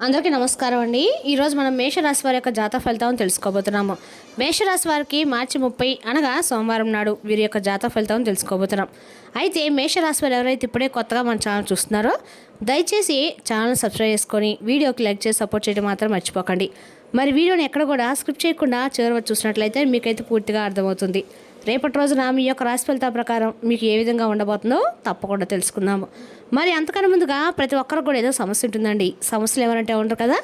అందరికీ నమస్కారం అండి. ఈరోజు మనం మేషరాశి వారి యొక్క జాతక ఫలితాలను తెలుసుకోబోతున్నాము. మేషరాశి వారికి మార్చి 30 అనగా సోమవారం నాడు వీరి యొక్క జాతక ఫలితాలను తెలుసుకోబోతున్నాం. అయితే మేషరాశి వారు ఎవరైతే ఇప్పుడే కొత్తగా మన ఛానల్ చూస్తున్నారో దయచేసి ఛానల్ సబ్స్క్రైబ్ చేసుకొని వీడియోకి లైక్ చేసి సపోర్ట్ చేయడం మాత్రం మర్చిపోకండి. మరి వీడియోని ఎక్కడ కూడా స్క్రిప్ట్ చేయకుండా చివరి వరకు చూసినట్లయితే మీకైతే పూర్తిగా అర్థమవుతుంది. రేపటి రోజున మీ యొక్క రాశి ఫలితాల ప్రకారం మీకు ఏ విధంగా ఉండబోతుందో తప్పకుండా తెలుసుకుందాము. మరి అంతకన్నా ముందుగా ప్రతి ఒక్కరికి కూడా ఏదో సమస్య ఉంటుందండి. సమస్యలు ఎవరంటే ఉండరు కదా,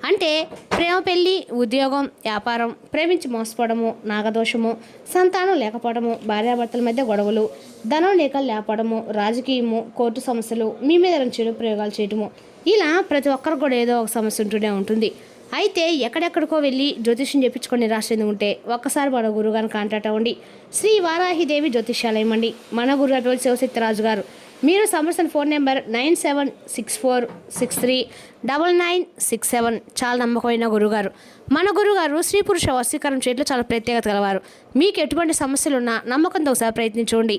అంటే ప్రేమ, పెళ్ళి, ఉద్యోగం, వ్యాపారం, ప్రేమించి మోసపోవడము, నాగదోషము, సంతానం లేకపోవడము, భార్యాభర్తల మధ్య గొడవలు, ధనం లేకపోవడము, రాజకీయము, కోర్టు సమస్యలు, మీ మీద చెడు ప్రయోగాలు చేయటము, ఇలా ప్రతి ఒక్కరికి కూడా ఏదో ఒక సమస్య ఉంటూనే ఉంటుంది. అయితే ఎక్కడెక్కడికో వెళ్ళి జ్యోతిష్యం చెప్పించుకొని నిరాశ ఉంటే ఒక్కసారి మన గురువుగారిని కాంటాక్ట్ అవ్వండి. శ్రీ వారాహిదేవి జ్యోతిష్యాలయం అండి. మన గురువు అటువంటి శివశక్తిరాజు గారు. మీరు సంప్రదించిన ఫోన్ నెంబర్ 9764639967. చాలా నమ్మకమైన గురుగారు. మన గురుగారు స్త్రీ పురుష వశీకరణ చేయట్లో చాలా ప్రత్యేకత గలవారు. మీకు ఎటువంటి సమస్యలు ఉన్నా నమ్మకంతో ఒకసారి ప్రయత్నించండి.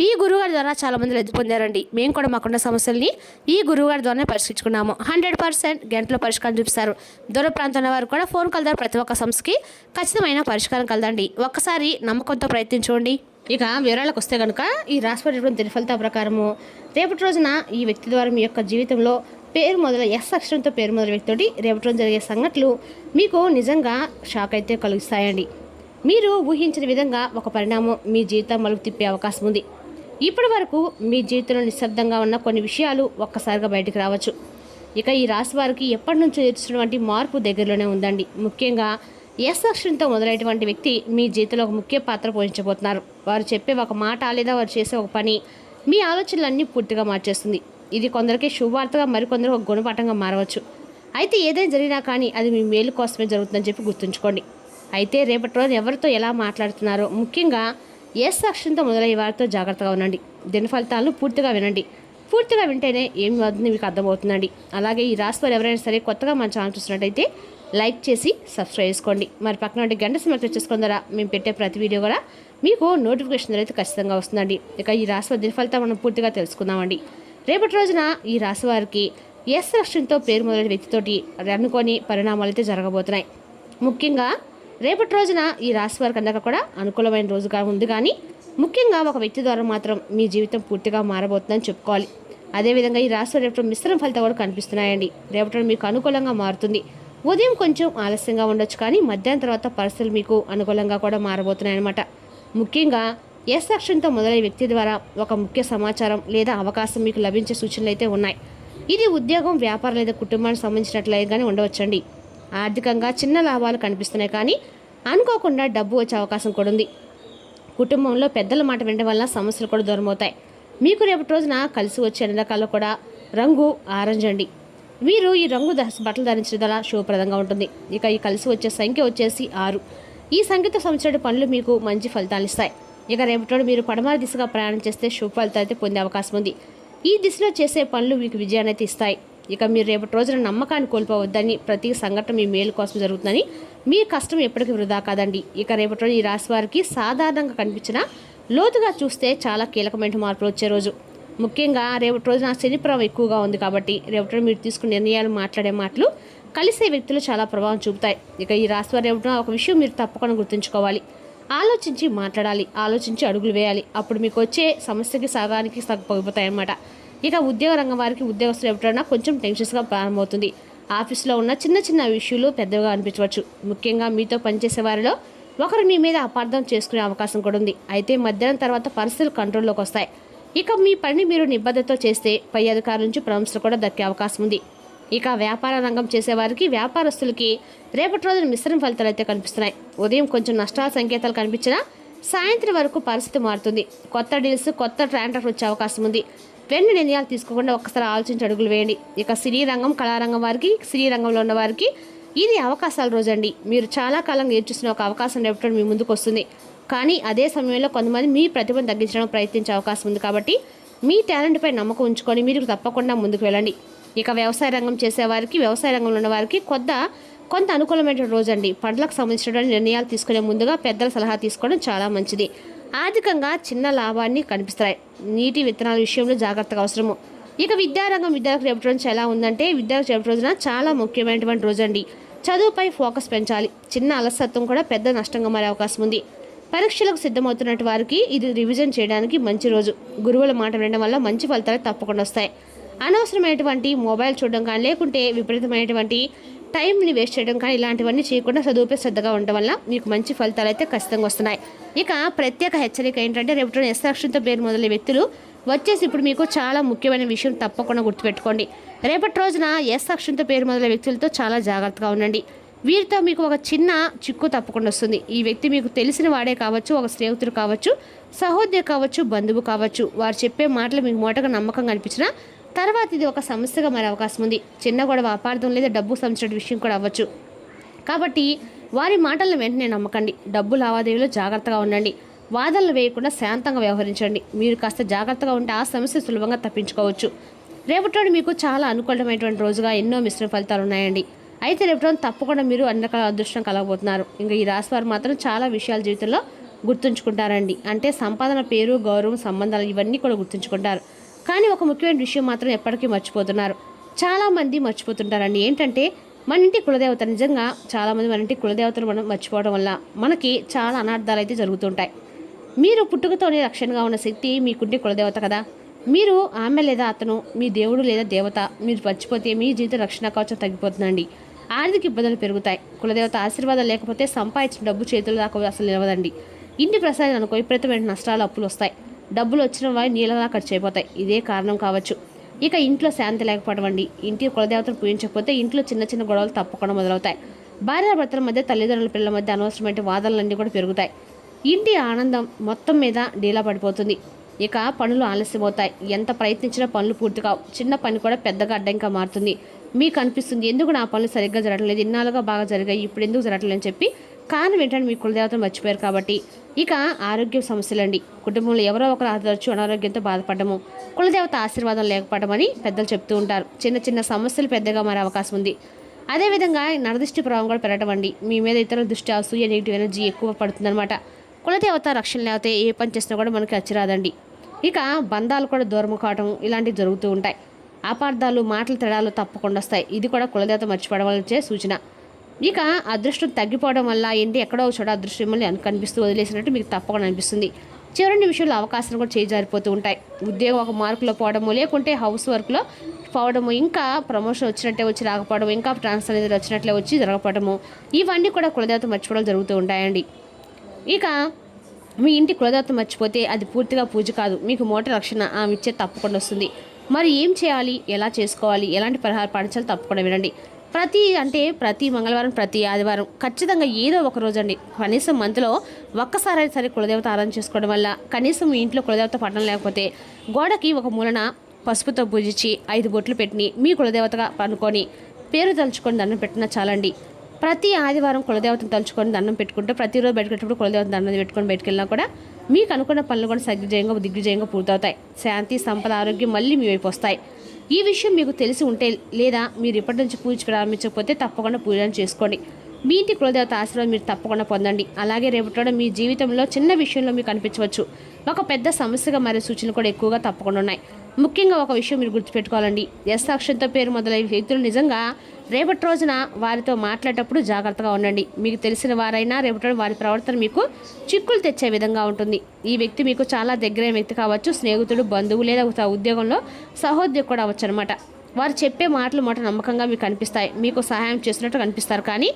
ఈ గురుగారి ద్వారా చాలామంది లబ్ధి పొందారండి. మేము కూడా మాకున్న సమస్యల్ని ఈ గురుగారి ద్వారానే పరిష్కరించుకున్నాము. 100% గంటలో పరిష్కారం చూపిస్తారు. దూర ప్రాంతంలో వారు కూడా ఫోన్ కాల్ ద్వారా ప్రతి ఒక్క సమస్యకి ఖచ్చితమైన పరిష్కారం కలదండి. ఒక్కసారి నమ్మకంతో ప్రయత్నించండి. ఇక వివరాలకు వస్తే కనుక ఈ రాశిపడి దిన ఫలితాల ప్రకారము రేపటి రోజున ఈ వ్యక్తి ద్వారా మీ యొక్క జీవితంలో పేరు మొదల ఎస్ అక్షరంతో పేరు మొదల వ్యక్తితోటి రేపటి రోజు జరిగే సంఘటనలు మీకు నిజంగా షాక్ అయితే కలిగిస్తాయండి. మీరు ఊహించిన విధంగా ఒక పరిణామం మీ జీవితం మలుపు తిప్పే అవకాశం ఉంది. ఇప్పటి వరకు మీ జీవితంలో నిశ్శబ్దంగా ఉన్న కొన్ని విషయాలు ఒక్కసారిగా బయటకు రావచ్చు. ఇక ఈ రాశి వారికి ఎప్పటి నుంచో ఎదుర్కొన్నటువంటి మార్పు దగ్గరలోనే ఉందండి. ముఖ్యంగా ఎస్ అక్షరంతో మొదలైనటువంటి వ్యక్తి మీ జీవితంలో ఒక ముఖ్య పాత్ర పోషించబోతున్నారు. వారు చెప్పే ఒక మాట లేదా వారు చేసే ఒక పని మీ ఆలోచనలన్నీ పూర్తిగా మార్చేస్తుంది. ఇది కొందరికి శుభవార్తగా, మరికొందరు ఒక గుణపాఠంగా మారవచ్చు. అయితే ఏదైనా జరిగినా కానీ అది మీ మేలు కోసమే జరుగుతుందని చెప్పి గుర్తుంచుకోండి. అయితే రేపటి రోజు ఎవరితో ఎలా మాట్లాడుతున్నారో, ముఖ్యంగా ఎస్ అక్షరంతో మొదలయ్యే వారితో జాగ్రత్తగా ఉండండి. దిన ఫలితాలను పూర్తిగా వినండి. పూర్తిగా వింటేనే ఏమి అవుతుంది మీకు అర్థమవుతుందండి. అలాగే ఈ రాశి వారు ఎవరైనా సరే కొత్తగా మన ఛానల్ చూసినట్టయితే లైక్ చేసి సబ్స్క్రైబ్ చేసుకోండి. మరి పక్కన గంట సింబల్ చేసుకున్న ద్వారా మేము పెట్టే ప్రతి వీడియో కూడా మీకు నోటిఫికేషన్ అయితే ఖచ్చితంగా వస్తుందండి. ఇక ఈ రాశి వారి దిన ఫలితం మనం పూర్తిగా తెలుసుకుందామండి. రేపటి రోజున ఈ రాశి వారికి ఎస్ అక్షరంతో పేరు మొదలైన వ్యక్తితోటి అనుకోని పరిణామాలు అయితే జరగబోతున్నాయి. ముఖ్యంగా రేపటి రోజున ఈ రాశి వారికి అందరికీ కూడా అనుకూలమైన రోజుగా ఉంది. కానీ ముఖ్యంగా ఒక వ్యక్తి ద్వారా మాత్రం మీ జీవితం పూర్తిగా మారబోతుందని చెప్పుకోవాలి. అదేవిధంగా ఈ రాశి వారి రేపటి మిశ్రమ ఫలితాలు కూడా కనిపిస్తున్నాయండి. రేపటి మీకు అనుకూలంగా మారుతుంది. ఉదయం కొంచెం ఆలస్యంగా ఉండొచ్చు, కానీ మధ్యాహ్నం తర్వాత పరిస్థితులు మీకు అనుకూలంగా కూడా మారబోతున్నాయి అన్నమాట. ముఖ్యంగా ఎస్ అక్షరంతో మొదలయ్యే వ్యక్తి ద్వారా ఒక ముఖ్య సమాచారం లేదా అవకాశం మీకు లభించే సూచనలు అయితే ఉన్నాయి. ఇది ఉద్యోగం, వ్యాపారం లేదా కుటుంబానికి సంబంధించినట్లుగానే ఉండవచ్చండి. ఆర్థికంగా చిన్న లాభాలు కనిపిస్తున్నాయి, కానీ అనుకోకుండా డబ్బు వచ్చే అవకాశం కూడా ఉంది. కుటుంబంలో పెద్దల మాట వినడం వల్ల సమస్యలు కూడా దూరం అవుతాయి. మీకు రేపటి రోజున కలిసి వచ్చే అన్ని రకాల్లో కూడా రంగు ఆరెంజ్ అండి. వీరు ఈ రంగు బట్టలు ధరించడం వల్ల శుభప్రదంగా ఉంటుంది. ఇక ఈ కలిసి వచ్చే సంఖ్య వచ్చేసి 6. ఈ సంఖ్యతో సంబంధించిన పనులు మీకు మంచి ఫలితాలు ఇస్తాయి. ఇక రేపటి మీరు పడమర దిశగా ప్రయాణం చేస్తే శుభ ఫలితాలు అయితే పొందే అవకాశం ఉంది. ఈ దిశలో చేసే పనులు మీకు విజయాన్ని అయితే ఇస్తాయి. ఇక మీరు రేపటి రోజున నమ్మకాన్ని కోల్పోవద్దని, ప్రతి సంఘటన మీ మేలు కోసం జరుగుతుందని, మీ కష్టం ఎప్పటికీ వృధా కాదండి. ఇక రేపటి రోజు ఈ రాశి వారికి సాధారణంగా కనిపించిన లోతుగా చూస్తే చాలా కీలకమైన మార్పులు వచ్చే రోజు. ముఖ్యంగా రేపటి రోజున శని ప్రభావం ఎక్కువగా ఉంది కాబట్టి రేపటి మీరు తీసుకునే నిర్ణయాలు, మాట్లాడే మాటలు కలిసే వ్యక్తులు చాలా ప్రభావం చూపుతాయి. ఇక ఈ రాశి వారి రేపటి ఒక విషయం మీరు తప్పకుండా గుర్తుంచుకోవాలి. ఆలోచించి మాట్లాడాలి, ఆలోచించి అడుగులు వేయాలి. అప్పుడు మీకు వచ్చే సమస్యకి సగానికి తగ్గిపోతాయి అన్నమాట. ఇక ఉద్యోగ రంగం వారికి ఉద్యోగస్తులు ఎప్పుడైనా కొంచెం టెన్షన్స్గా ప్రారంభమవుతుంది. ఆఫీస్లో ఉన్న చిన్న చిన్న విషయాలు పెద్దగా అనిపించవచ్చు. ముఖ్యంగా మీతో పనిచేసే వారిలో ఒకరు మీ మీద అపార్థం చేసుకునే అవకాశం కూడా ఉంది. అయితే మధ్యాహ్నం తర్వాత పరిస్థితులు కంట్రోల్లోకి వస్తాయి. ఇక మీ పని మీరు నిబద్ధతతో చేస్తే పై అధికారుల నుంచి ప్రశంసలు కూడా దక్కే అవకాశం ఉంది. ఇక వ్యాపార రంగం చేసేవారికి, వ్యాపారస్తులకి రేపటి రోజున మిశ్రమ ఫలితాలు అయితే కనిపిస్తున్నాయి. ఉదయం కొంచెం నష్టాల సంకేతాలు కనిపించినా సాయంత్రం వరకు పరిస్థితి మారుతుంది. కొత్త డీల్స్, కొత్త ట్రాన్సాక్షన్ వచ్చే అవకాశం ఉంది. వెంటనే నిర్ణయాలు తీసుకోకుండా ఒక్కసారి ఆలోచించి అడుగులు వేయండి. ఇక సినీ రంగం, కళారంగం వారికి, సినీ రంగంలో ఉన్న వారికి ఇది అవకాశాల రోజండి. మీరు చాలా కాలంగా ఎదురుచూసిన ఒక అవకాశం రేపటి మీ ముందుకు వస్తుంది. కానీ అదే సమయంలో కొంతమంది మీ ప్రతిభను తగ్గించడానికి ప్రయత్నించే అవకాశం ఉంది. కాబట్టి మీ టాలెంట్పై నమ్మకం ఉంచుకొని మీరు తప్పకుండా ముందుకు వెళ్ళండి. ఇక వ్యవసాయ రంగం చేసేవారికి, వ్యవసాయ రంగంలో ఉన్న వారికి కొంత అనుకూలమైన రోజండి. పంటలకు సంబంధించిన నిర్ణయాలు తీసుకునే ముందుగా పెద్దల సలహా తీసుకోవడం చాలా మంచిది. ఆర్థికంగా చిన్న లాభాన్ని కనిపిస్తాయి. నీటి విత్తనాల విషయంలో జాగ్రత్తగా అవసరము. ఇక విద్యారంగం విద్యార్థులకు రేపటి రోజు ఎలా ఉందంటే విద్యార్థులకు రేపటి రోజున చాలా ముఖ్యమైనటువంటి రోజు అండి. చదువుపై ఫోకస్ పెంచాలి. చిన్న అలసత్వం కూడా పెద్ద నష్టంగా మారే అవకాశం ఉంది. పరీక్షలకు సిద్ధమవుతున్నట్టు వారికి ఇది రివిజన్ చేయడానికి మంచి రోజు. గురువుల మాట వినడం వల్ల మంచి ఫలితాలు తప్పకుండా వస్తాయి. అనవసరమైనటువంటి మొబైల్ చూడడం కానీ లేకుంటే విపరీతమైనటువంటి టైంని వేస్ట్ చేయడం కానీ ఇలాంటివన్నీ చేయకుండా చదువుపై శ్రద్ధగా ఉండడం వల్ల మీకు మంచి ఫలితాలు అయితే ఖచ్చితంగా వస్తున్నాయి. ఇక ప్రత్యేక హెచ్చరిక ఏంటంటే రేపటి ఎస్ అక్షరంతో పేరు మొదలైన వ్యక్తులు వచ్చేసి ఇప్పుడు మీకు చాలా ముఖ్యమైన విషయం తప్పకుండా గుర్తుపెట్టుకోండి. రేపటి రోజున ఎస్ అక్షరంతో పేరు మొదలైన వ్యక్తులతో చాలా జాగ్రత్తగా ఉండండి. వీరితో మీకు ఒక చిన్న చిక్కు తప్పకుండా వస్తుంది. ఈ వ్యక్తి మీకు తెలిసిన వాడే కావచ్చు, ఒక స్నేహితుడు కావచ్చు, సహోదరు కావచ్చు, బంధువు కావచ్చు. వారు చెప్పే మాటలు మీకు మోటగా నమ్మకంగా అనిపించినా తర్వాత ఇది ఒక సమస్యగా మారే అవకాశం ఉంది. చిన్న గొడవ, అపార్థం లేదా డబ్బు సంబంధించిన విషయం కూడా అవ్వచ్చు. కాబట్టి వారి మాటలను వెంటనే నమ్మకండి. డబ్బు లావాదేవీలో జాగ్రత్తగా ఉండండి. వాదనలు వేయకుండా శాంతంగా వ్యవహరించండి. మీరు కాస్త జాగ్రత్తగా ఉంటే ఆ సమస్య సులభంగా తప్పించుకోవచ్చు. రేపటి మీకు చాలా అనుకూలమైనటువంటి రోజుగా ఎన్నో మిశ్రమ ఫలితాలు ఉన్నాయండి. అయితే రేపటి తప్పకుండా మీరు అన్ని రకాల అదృష్టం కలగబోతున్నారు. ఇంకా ఈ రాశి వారు మాత్రం చాలా విషయాల జీవితంలో గుర్తుంచుకుంటారండి. అంటే సంపాదన, పేరు, గౌరవం, సంబంధాలు ఇవన్నీ కూడా గుర్తుంచుకుంటారు. కానీ ఒక ముఖ్యమైన విషయం మాత్రం ఎప్పటికీ మర్చిపోతున్నారు. చాలామంది మర్చిపోతుంటారండి. ఏంటంటే మన ఇంటి కులదేవత, నిజంగా చాలామంది మన ఇంటి కులదేవతను మనం మర్చిపోవడం వల్ల మనకి చాలా అనార్థాలు అయితే జరుగుతుంటాయి. మీరు పుట్టుకతోనే రక్షణగా ఉన్న శక్తి మీకుంటే కులదేవత కదా. మీరు ఆమె లేదా అతను మీ దేవుడు లేదా దేవత మీరు మర్చిపోతే మీ జీవిత రక్షణ కవచం తగ్గిపోతుందండి. ఆర్థిక ఇబ్బందులు పెరుగుతాయి. కులదేవత ఆశీర్వాదం లేకపోతే సంపాదించిన డబ్బు చేతులు దాకా అసలు నిలవదండి. ఇంటి ప్రసాదం అనుకో విపరీతమైన నష్టాలు, అప్పులు వస్తాయి. డబ్బులు వచ్చిన వారి నీళ్ళలా ఖర్చు అయిపోతాయి. ఇదే కారణం కావచ్చు. ఇక ఇంట్లో శాంతి లేకపోవడం అండి. ఇంటి కులదేవతను పూజించకపోతే ఇంట్లో చిన్న చిన్న గొడవలు తప్పకుండా మొదలవుతాయి. భార్యాభర్తల మధ్య, తల్లిదండ్రుల పిల్లల మధ్య అనవసరమైన వాదనలన్నీ కూడా పెరుగుతాయి. ఇంటి ఆనందం మొత్తం మీద డీలా పడిపోతుంది. ఇక పనులు ఆలస్యమవుతాయి. ఎంత ప్రయత్నించినా పనులు పూర్తి కావు. చిన్న పని కూడా పెద్దగా అడ్డంగా మారుతుంది. మీకు అనిపిస్తుంది ఎందుకు నా పనులు సరిగ్గా జరగట్లేదు, ఇన్నాళ్ళుగా బాగా జరిగాయి, ఇప్పుడు ఎందుకు జరగట్లేదు అని చెప్పి. కారణం ఏంటంటే మీ కులదేవతను మర్చిపోయారు కాబట్టి. ఇక ఆరోగ్య సమస్యలండి. కుటుంబంలో ఎవరో ఒకరు తరచు అనారోగ్యంతో బాధపడము, కులదేవత ఆశీర్వాదం లేకపోవడమని పెద్దలు చెప్తూ ఉంటారు. చిన్న చిన్న సమస్యలు పెద్దగా మారే అవకాశం ఉంది. అదేవిధంగా నరదృష్టి ప్రభావం కూడా పెరగడం అండి. మీ మీద ఇతరుల దృష్టి, అసూయ, నెగిటివ్ ఎనర్జీ ఎక్కువ పడుతుందన్నమాట. కులదేవత రక్షణ లేకపోతే ఏ పని చేసినా కూడా మనకి అచ్చిరాదండి. ఇక బంధాలు కూడా దూరం కావడం ఇలాంటివి జరుగుతూ ఉంటాయి. అపార్థాలు, మాటల తేడాలు తప్పకుండా వస్తాయి. ఇది కూడా కులదేవత మర్చిపోవడం వల్ల వచ్చే సూచన. ఇక అదృష్టం తగ్గిపోవడం వల్ల ఏంటి ఎక్కడో చోట అదృష్టం మిమ్మల్ని కనిపిస్తూ వదిలేసినట్టు మీకు తప్పకుండా అనిపిస్తుంది. చివరి నిమిషంలో అవకాశాలు కూడా చేజారిపోతూ ఉంటాయి. ఉద్యోగం ఒక మార్కులో పోవడము, లేకుంటే హౌస్ వర్క్లో పోవడము, ఇంకా ప్రమోషన్ వచ్చినట్టే వచ్చి రాకపోవడం, ఇంకా ట్రాన్స్ఫర్ అనేది వచ్చినట్లే వచ్చి జరగకపోవడము, ఇవన్నీ కూడా కులదేవత మర్చిపోవడం జరుగుతూ ఉంటాయండి. ఇక మీ ఇంటి కులదేవత మర్చిపోతే అది పూర్తిగా పూజ కాదు, మీకు మోట రక్షణ ఆమె ఇచ్చే తప్పకుండా వస్తుంది. మరి ఏం చేయాలి, ఎలా చేసుకోవాలి, ఎలాంటి పరిహార పాటించాలి తప్పకుండా వినండి. ప్రతి మంగళవారం, ప్రతి ఆదివారం ఖచ్చితంగా ఏదో ఒక రోజు అండి, కనీసం మంత్లో ఒక్కసారైనా సరే కులదేవత ఆరాధన చేసుకోవడం వల్ల, కనీసం మీ ఇంట్లో కులదేవత పట్టణం లేకపోతే గోడకి ఒక మూలన పసుపుతో పూజించి 5 బొట్లు పెట్టి మీ కులదేవతగా అనుకొని పేరు తలుచుకొని దండం పెట్టినా చాలండి. ప్రతి ఆదివారం కులదేవతను తలుచుకొని దండం పెట్టుకుంటే ప్రతిరోజు బయటకెళ్ళినప్పుడు కులదేవత దండం పెట్టుకొని బయటకు వెళ్ళినా కూడా మీకు అనుకున్న పనులు కూడా దిగ్విజయంగా పూర్తవుతాయి. శాంతి, సంపద, ఆరోగ్యం మళ్ళీ మీ వైపు వస్తాయి. ఈ విషయం మీకు తెలిసి ఉంటే లేదా మీరు ఇప్పటి నుంచి పూజ ప్రారంభించకపోతే తప్పకుండా పూజను చేసుకోండి. మీ ఇంటి కులదేవత ఆశీర్వాదం మీరు తప్పకుండా పొందండి. అలాగే రేపటి మీ జీవితంలో చిన్న విషయంలో మీకు అనిపించవచ్చు, ఒక పెద్ద సమస్యగా మారే సూచనలు కూడా ఎక్కువగా తప్పకుండా ఉన్నాయి. ముఖ్యంగా ఒక విషయం మీరు గుర్తుపెట్టుకోవాలండి. ఎస్ అక్షరంతో పేరు మొదలైన వ్యక్తులు నిజంగా రేపటి రోజున వారితో మాట్లాడేటప్పుడు జాగ్రత్తగా ఉండండి. మీకు తెలిసిన వారైనా రేపటి వారి ప్రవర్తన మీకు చిక్కులు తెచ్చే విధంగా ఉంటుంది. ఈ వ్యక్తి మీకు చాలా దగ్గరైన వ్యక్తి కావచ్చు, స్నేహితుడు, బంధువు లేదా ఉద్యోగంలో సహోద్యోగి కూడా అవ్వచ్చు అనమాట. వారు చెప్పే మాటలు నమ్మకంగా మీకు కనిపిస్తాయి, మీకు సహాయం చేసినట్టు కనిపిస్తారు. కానీ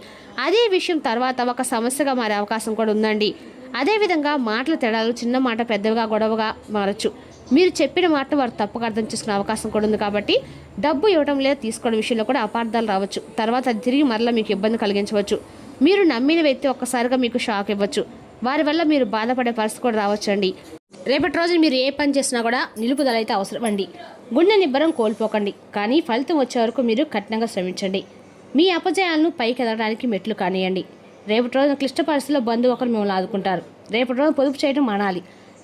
అదే విషయం తర్వాత ఒక సమస్యగా మారే అవకాశం కూడా ఉందండి. అదేవిధంగా మాటల తేడాలు, చిన్న మాట పెద్దగా గొడవగా మారచ్చు. మీరు చెప్పిన మాట వారు తప్పుగా అర్థం చేసుకునే అవకాశం కూడా ఉంది. కాబట్టి డబ్బు ఇవ్వడం లేదా తీసుకోవడం విషయంలో కూడా అపార్థాలు రావచ్చు. తర్వాత అది తిరిగి మరలా మీకు ఇబ్బంది కలిగించవచ్చు. మీరు నమ్మిన వ్యక్తి ఒక్కసారిగా మీకు షాక్ ఇవ్వచ్చు. వారి వల్ల మీరు బాధపడే పరిస్థితి కూడా రావచ్చండి. రేపటి రోజు మీరు ఏ పని చేసినా కూడా నిలుపుదల అయితే అవసరం అండి. గుండె నిబ్బరం కోల్పోకండి. కానీ ఫలితం వచ్చే వరకు మీరు కఠినంగా శ్రమించండి. మీ అపజయాలను పైకి ఎదగడానికి మెట్లు కానియండి. రేపటి రోజున క్లిష్ట పరిస్థితుల్లో బంధువు ఒకరు మిమ్మల్ని ఆదుకుంటారు. రేపటి రోజు పొదుపు చేయడం మానాలి.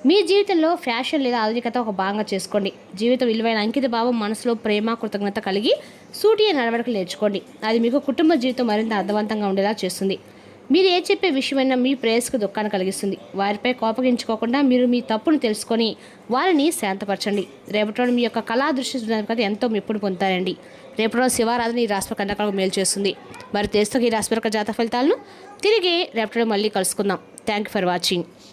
మీ జీవితంలో ఫ్యాషన్ లేదా ఆధునికత ఒక భాగంగా చేసుకోండి. జీవితం విలువైన అంకిత భావం, మనసులో ప్రేమ, కృతజ్ఞత కలిగి సూటిగా నడవడికలు నేర్చుకోండి. అది మీకు కుటుంబ జీవితం మరింత అర్థవంతంగా ఉండేలా చేస్తుంది. మీరు ఏ చెప్పే విషయమైనా మీ ప్రేయస్కు దుఃఖాన్ని కలిగిస్తుంది. వారిపై కోపగించుకోకుండా మీరు మీ తప్పును తెలుసుకొని వారిని శాంతపరచండి. రేపటి రోజు మీ యొక్క కళా దృష్టి కదా ఎంతో మెప్పును పొందుతారండి. రేపటి రోజు శివారాధన ఈ రాశి కన్యకలకు మేలు చేస్తుంది. మరి తెలుస్తూ ఈ రాశి జాతక ఫలితాలను తిరిగి రేపటి రోజు మళ్ళీ కలుసుకుందాం. Thank you for watching.